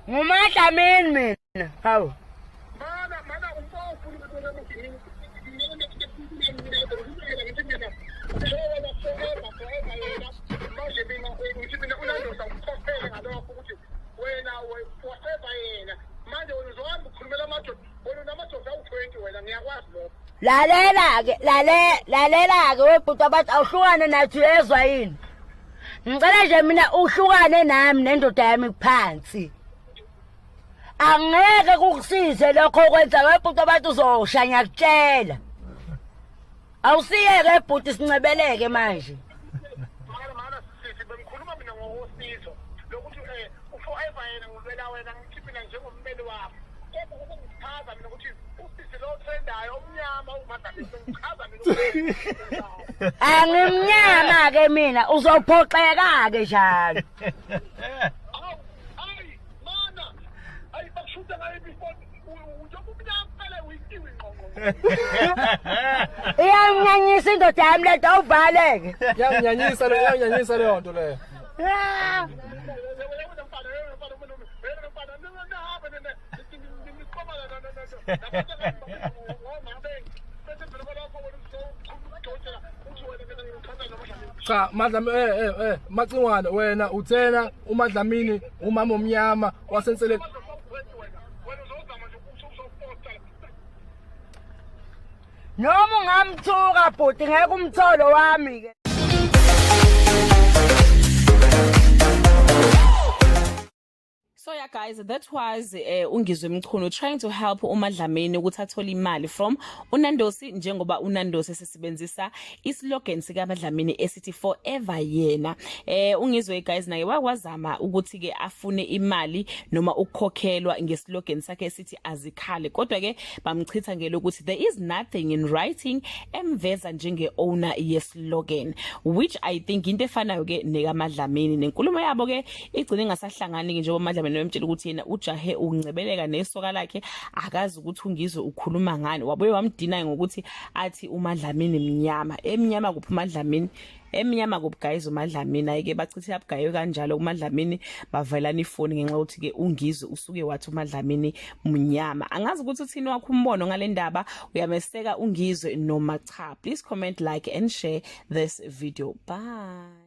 Ngumadlamini mina. Hawu. Mana umpofu ngibona mthini. Manje mina unandosa ukukhophela ngalokho ukuthi wena forever yena. Manje wena uzohamba ukhulumela amadoda. Wena unamadoda awu-20 wena ngiyakwazi lokho. Lalela-ke webhuti abathi awuhlukane nathi uyezwa yini? Ngicela nje mina uhlukane nami nendoda yami phansi. Angeke kukusize lokho okwenza webhuti abathi uzosha ngiyakutshela. Awusiyeke ebhuti sincebeleke manje. Mana sithi bengikhuluma mina ngosizo lokuthi uforever yena ngivela wena ngithi mina njengommeli wakho. Kodwa ukungichaza mina ukuthi usisi lo trendayo omnyama umadlamini sengichaza mina ukuthi Angimnyama ke mina uzophoxeka ke njalo. Hayi mana ayi bakushuta ngayo before njengoba umnyama phela uyitiwe ingqonqo. Iyanganyanyisa indoda yami lento awuvaleke. Yanganyanyisa leyo nto leyo. Cha Madlamini Macingwane wena uthena uMadlamini umama omnyama wasenseleni. Noma ungamthuka bhuti ngeke umtholo wami ke. So yeah guys, that was Nongizwe Mchunu trying to help uMadlamini ukuthi athole imali from uNandosi, njengoba uNandosi sesebenzisa islogan sika Madlamini esithi forever yena. Ungizwe guys naye wakwazama ukuthi ke afune imali noma ukukhokhelwa ngeslogan sakhe esithi azikhale, kodwa ke bamchitha ngelo ukuthi there is nothing in writing emveza njenge owner yeslogan, which I think into efanayo ke neka Madlamini. Nenkulumo yabo ke igcine ingasahlangani njengoba Madlamini wemtshela ukuthi yena ujahe ukuncebeleka nesoka lakhe akazi ukuthi uNgizwe ukhuluma ngani. Wabuye wamdina ngokuthi athi uMadlamini mnyama. Emnyama kuphi uMadlamini? Emnyama kuphi guys uMadlamini? Ayike bachithe abgayo kanjalo uMadlamini bavelana ifoni ngenxa ukuthi ke uNgizwe usuke wathi uMadlamini mnyama. Angazi ukuthi uthini wakho umbono ngale ndaba, uyameseka uNgizwe noma cha? Please comment, like and share this video. Bye.